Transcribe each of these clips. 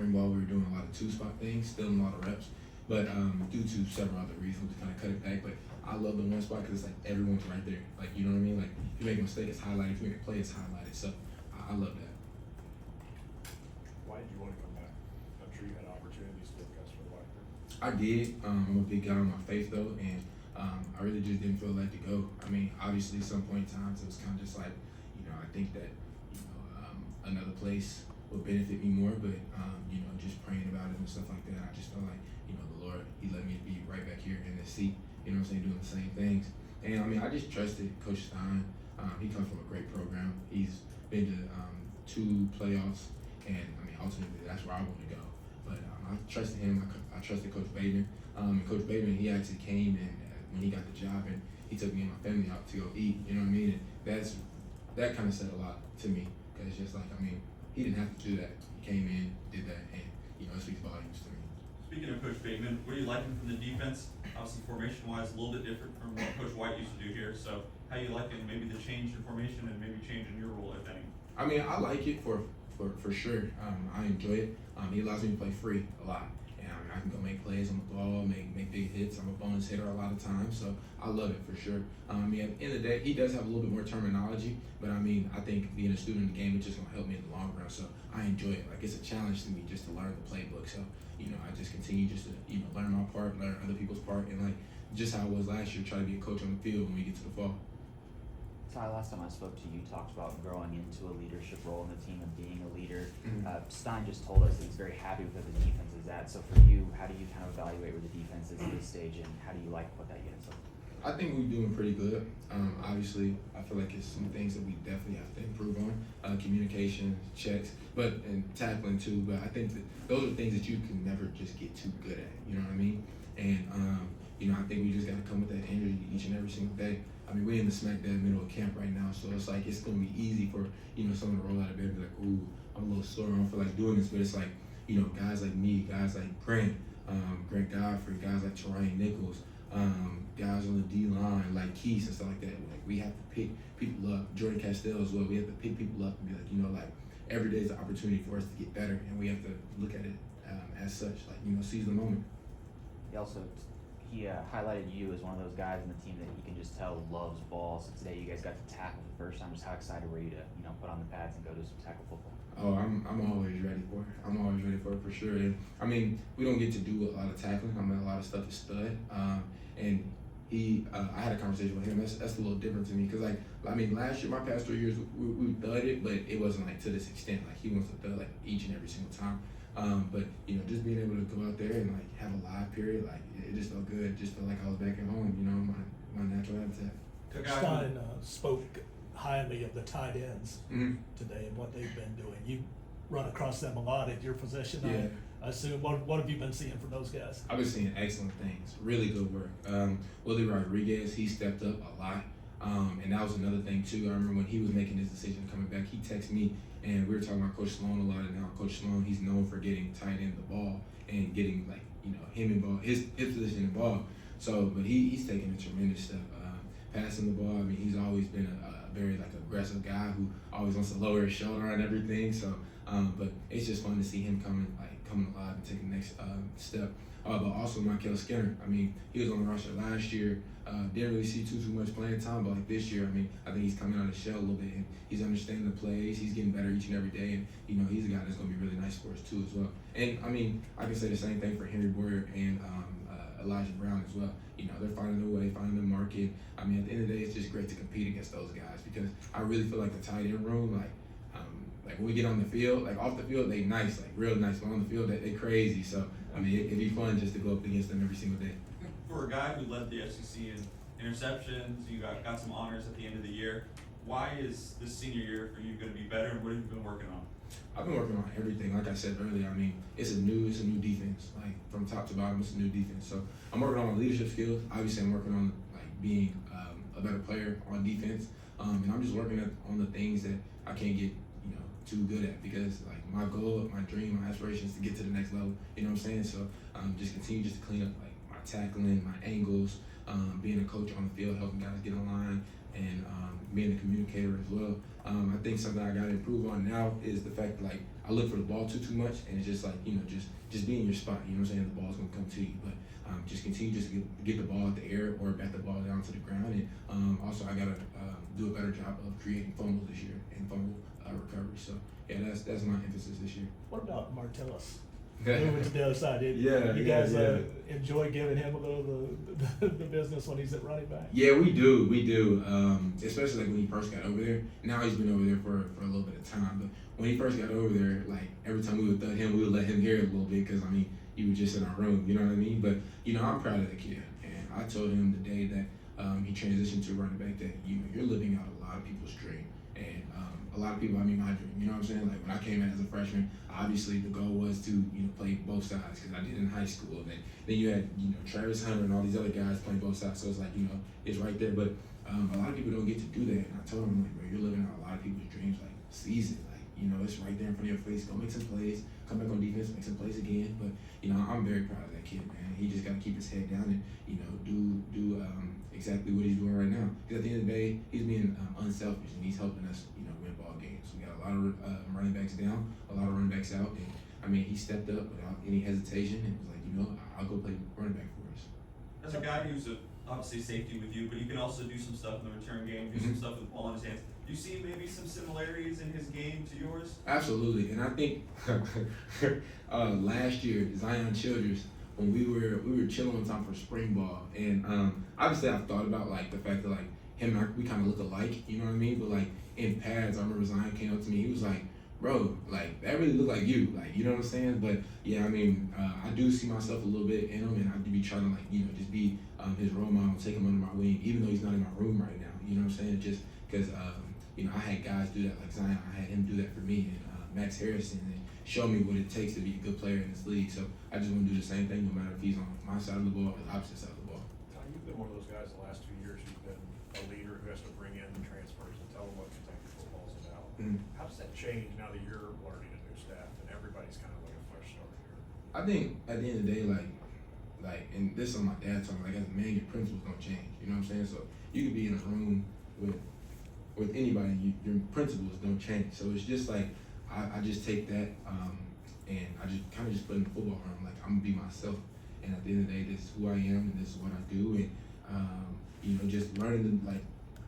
spring ball, we were doing a lot of two-spot things, still a lot of reps. But due to several other reasons, we kind of cut it back. But I love the one spot because it's like everyone's right there. Like, you know what I mean? Like, if you make a mistake, it's highlighted. If you make a play, it's highlighted. So I love that. Why did you want to come back? I'm sure you had opportunities to discuss for the Wildcard. I did. I'm a big guy on my faith, though, and I really just didn't feel like to go. I mean, obviously, at some point in time, it was kind of just like, I think that, another place would benefit me more, but, just praying about it and stuff like that, I just felt like, the Lord, He let me be right back here in this seat, doing the same things. And, I just trusted Coach Stein. He comes from a great program. He's been to 2 playoffs, and, ultimately, that's where I want to go. But I trusted him. I trusted Coach Bateman. And Coach Bateman, he actually came and when he got the job, and he took me and my family out to go eat, you know what I mean? And that kind of said a lot to me, because it's just like, he didn't have to do that. He came in, did that, and, it speaks volumes to me. Speaking of Coach Bateman, what are you liking from the defense? Obviously, formation-wise, a little bit different from what Coach White used to do here. So, how you liking maybe the change in formation and maybe change in your role, if any? I like it for sure. I enjoy it. He allows me to play free a lot. And I can go make plays on the ball, make big hits. I'm a bonus hitter a lot of times, so I love it for sure. At the end of the day, he does have a little bit more terminology, but I think being a student in the game, it's just gonna help me in the long run. So I enjoy it. Like, it's a challenge to me just to learn the playbook. So I just continue just to learn my part, learn other people's part, and like just how I was last year, try to be a coach on the field when we get to the fall. Ty, last time I spoke to you, talked about growing into a leadership role in the team and being a leader. Mm-hmm. Stein just told us that he's very happy with where the defense is at. So for you, how do you kind of evaluate where the defense is at this stage, and how do you like what that unit's looking? I think we're doing pretty good. Obviously, I feel like it's some things that we definitely have to improve on. Communication, checks, and tackling too. But I think that those are things that you can never just get too good at. You know what I mean? And I think we just got to come with that energy each and every single day. We're in the smack dab middle of camp right now, so it's like it's gonna be easy for someone to roll out of bed and be like, "Ooh, I'm a little sore. I don't feel like doing this." But it's like guys like me, guys like Grant Godfrey, guys like Torian Nichols, guys on the D line like Keys and stuff like that. Like, we have to pick people up. Jordan Castell as well. We have to pick people up and be like, every day is an opportunity for us to get better, and we have to look at it as such. Like, seize the moment. He highlighted you as one of those guys in the team that he can just tell loves ball. So today you guys got to tackle for the first time. Just how excited were you to put on the pads and go do some tackle football? Oh, I'm always ready for it. I'm always ready for it for sure. And we don't get to do a lot of tackling. A lot of stuff is stud. And I had a conversation with him. That's a little different to me because last year, my past 3 years, we thudded, but it wasn't like to this extent. Like, he wants to thud like each and every single time. But just being able to go out there and like have a live period, like it just felt good. Just felt like I was back at home, my natural habitat. Stein spoke highly of the tight ends today and what they've been doing. You run across them a lot at your position. Yeah. I assume. What have you been seeing from those guys? I've been seeing excellent things, really good work. Willie Rodriguez, he stepped up a lot. And that was another thing too. I remember when he was making his decision coming back, he texted me, and we were talking about Coach Sloan a lot. And now Coach Sloan, he's known for getting tight end the ball and getting him involved, his position involved. So, but he's taking a tremendous step, passing the ball. He's always been a very aggressive guy who always wants to lower his shoulder and everything. So, but it's just fun to see him coming alive and taking the next step. But also Michael Skinner. He was on the roster last year. Didn't really see too much playing time, but this year, I think he's coming out of the shell a little bit, and he's understanding the plays. He's getting better each and every day, and he's a guy that's going to be really nice for us too as well. And I can say the same thing for Henry Boyer and Elijah Brown as well. They're finding their way, finding their market. At the end of the day, it's just great to compete against those guys because I really feel like the tight end room, when we get on the field, off the field, they nice, real nice. But on the field, they crazy. So, it'd be fun just to go up against them every single day. For a guy who led the SEC in interceptions, you got some honors at the end of the year. Why is this senior year for you going to be better, and what have you been working on? I've been working on everything. Like I said earlier, it's a new defense. From top to bottom, it's a new defense. So I'm working on my leadership skills. Obviously, I'm working on being a better player on defense, and I'm just working on the things that I can't get too good at because my goal, my dream, my aspiration is to get to the next level. You know what I'm saying? So just continue just to clean up my tackling, my angles, being a coach on the field, helping guys get in line, and being a communicator as well. I think something I got to improve on now is the fact that, like, I look for the ball too much, and it's just like, just be in your spot. You know what I'm saying? The ball's gonna come to you, but just continue just to get the ball out the air or bat the ball down to the ground. And also I gotta do a better job of creating fumbles this year and fumble recovery. So yeah, that's my emphasis this year. What about Martellus? Moving to the other side, you Yeah, guys yeah. enjoy giving him a little the business when he's at running back? Yeah, we do. Especially like when he first got over there. Now he's been over there for a little bit of time, but when he first got over there, like every time we would thud him, we would let him hear it a little bit because he was just in our room. You know what I mean? But I'm proud of the kid, and I told him the day that he transitioned to running back that you're living out a lot of people's dream, and a lot of people, my dream. You know what I'm saying? Like when I came in as a freshman, obviously the goal was to play both sides because I did in high school. And then you had Travis Hunter and all these other guys playing both sides. So it's like it's right there. But a lot of people don't get to do that. And I told him, like, bro, you're living out a lot of people's dreams. Like, seize it. Like, it's right there in front of your face. Go make some plays. Come back on defense, make some plays again. But I'm very proud of that kid, man. He just got to keep his head down and do exactly what he's doing right now. Because at the end of the day, he's being unselfish and he's helping us win ball games. We got a lot of running backs down, a lot of running backs out, and he stepped up without any hesitation and was like, I'll go play running back for us. As a guy who's obviously safety with you, but he can also do some stuff in the return game, do some stuff with the ball in his hands. Do you see maybe some similarities in his game to yours? Absolutely, and I think last year, Zion Childress, when we were chilling on time for spring ball, and obviously I've thought about like the fact that like him and we kind of look alike, you know what I mean? But like in pads, I remember Zion came up to me, he was like, bro, like that really look like you, like, you know what I'm saying? But yeah, I do see myself a little bit in him, and I do be trying to like just be his role model, take him under my wing, even though he's not in my room right now. You know what I'm saying? Just because I had guys do that like Zion, I had him do that for me, and Max Harrison, and show me what it takes to be a good player in this league. So I just want to do the same thing, no matter if he's on my side of the ball or the opposite side of the ball. Ty, you've been one of those guys the last 2 years who's been a leader who has to bring in the transfers and tell them what Kentucky football's about. How does that change now that you're learning a new staff and everybody's kind of like a fresh start here? I think at the end of the day, like, and this is on my dad talking, like as a man, your principles don't change. You know what I'm saying? So you could be in a room with anybody, your principles don't change. So it's just like I just take that and I just kind of just put in the football room. Like, I'm gonna be myself, and at the end of the day, this is who I am and this is what I do. And just learning to, like,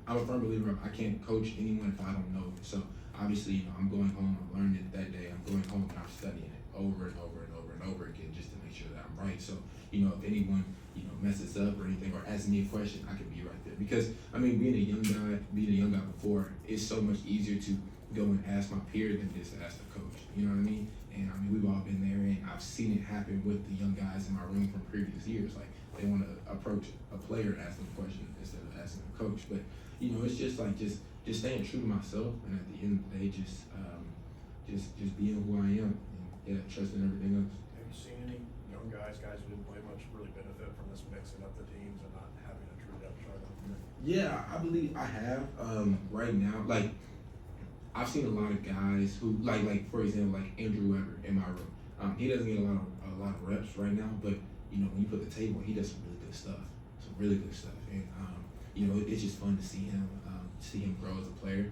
I'm a firm believer of I can't coach anyone if I don't know it. So obviously, I'm going home, I'm learning it that day, I'm going home and I'm studying it over and over and over and over again just to make sure that I'm right. So if anyone messes up or anything or asks me a question, I can be right there. Because being a young guy before, it's so much easier to go and ask my peer than just to ask the coach. You know what I mean? And we've all been there, and I've seen it happen with the young guys in my room from previous years. Like, they want to approach a player and ask them a question instead of asking the coach. But it's just like just staying true to myself, and at the end of the day, just being who I am, and trusting everything else. Have you seen any young guys who didn't play much, really benefit from this mixing up the teams and not having a true depth chart? Yeah, I believe I have. Right now, like, I've seen a lot of guys who, like for example, like Andrew Weber in my room. He doesn't get a lot of reps right now, but when you put the tape on, he does some really good stuff, and it's just fun to see him grow as a player,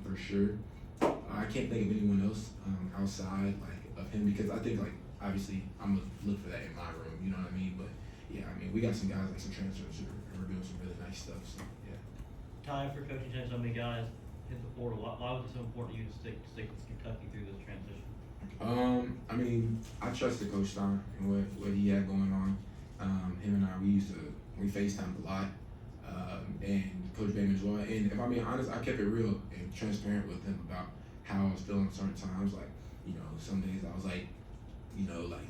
for sure. I can't think of anyone else outside like of him, because I think, like, obviously I'm gonna look for that in my room. You know what I mean? But yeah, we got some guys, like some transfers who are doing some really nice stuff. So yeah. Ty, for coaching so many guys hit the portal, why was it so important to you to stick with Kentucky through this transition? I trusted Coach Stein and what he had going on. Him and I, we FaceTimed a lot, and Coach Bateman as well. And if I'm being honest, I kept it real and transparent with him about how I was feeling certain times. Like, some days I was like, like,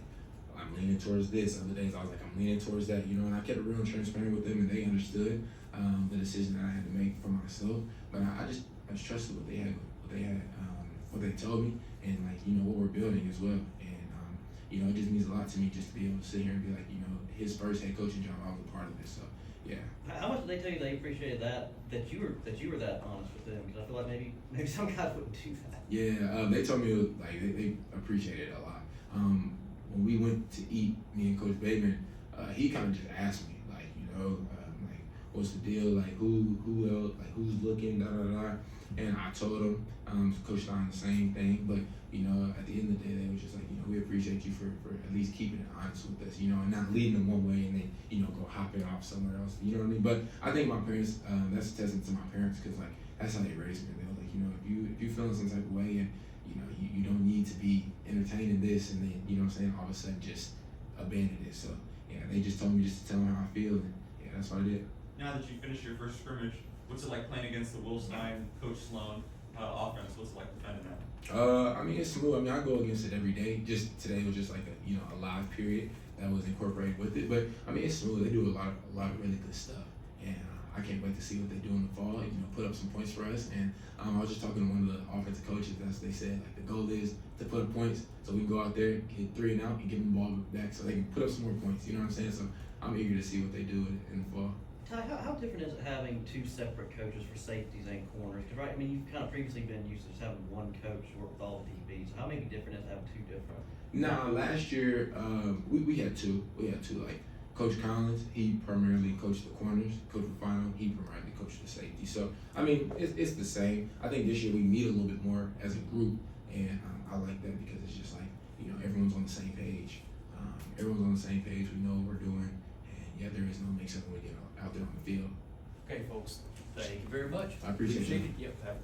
I'm leaning towards this. Other days I was like, I'm leaning towards that. And I kept it real and transparent with them, and they understood the decision that I had to make for myself. But I just trusted what they told me, and like what we're building as well. And it just means a lot to me just to be able to sit here and be like, his first head coaching job, I was a part of it. So yeah. How much did they tell you they appreciated that you were that honest with them? Because I feel like maybe some guys wouldn't do that. Yeah, they told me like they appreciated it a lot. When we went to eat, me and Coach Bateman, he kind of just asked me like, like, what's the deal, like who else, like who's looking, da da da. And I told him, Coach Stein the same thing, but you know, at the end of the day, they was just like, you know, we appreciate you for at least keeping it honest with us, you know, and not leading them one way and then, you know, go hopping off somewhere else, you know what I mean? But I think my parents, that's a testament to my parents, because like that's how they raised me. They were like, you know, if you feeling some type of way and you know you don't need to be entertaining this and then, you know what I'm saying, all of a sudden just abandon it. So yeah, they just told me just to tell them how I feel, and yeah, that's what I did. Now that you finished your first scrimmage, what's it like playing against the Will Stein, Coach Sloan offense? What's it like defending that? I mean, it's smooth. I mean, I go against it every day. Just today was just like a live period that was incorporated with it. But I mean, it's smooth. They do a lot of really good stuff, and I can't wait to see what they do in the fall. You know, put up some points for us. And I was just talking to one of the offensive coaches. That's what they said. Like the goal is to put up points, so we can go out there, get 3 and out, and give them the ball back, so they can put up some more points. You know what I'm saying? So I'm eager to see what they do in the fall. Ty, how different is it having 2 separate coaches for safeties and corners? Because right, I mean, you've kind of previously been used to just having one coach work with all the DBs. How maybe different is it having 2 different? Nah, last year we had 2. We had 2. Like Coach Collins, he primarily coached the corners. Coach Rufino, he primarily coached the safety. So I mean, it's the same. I think this year we meet a little bit more as a group, and I like that because it's just like, you know, everyone's on the same page. Everyone's on the same page. We know what we're doing, and yeah, there is no mix-up when we get out there on the field. Okay, folks, thank you very much. I appreciate you. it. Yep, have a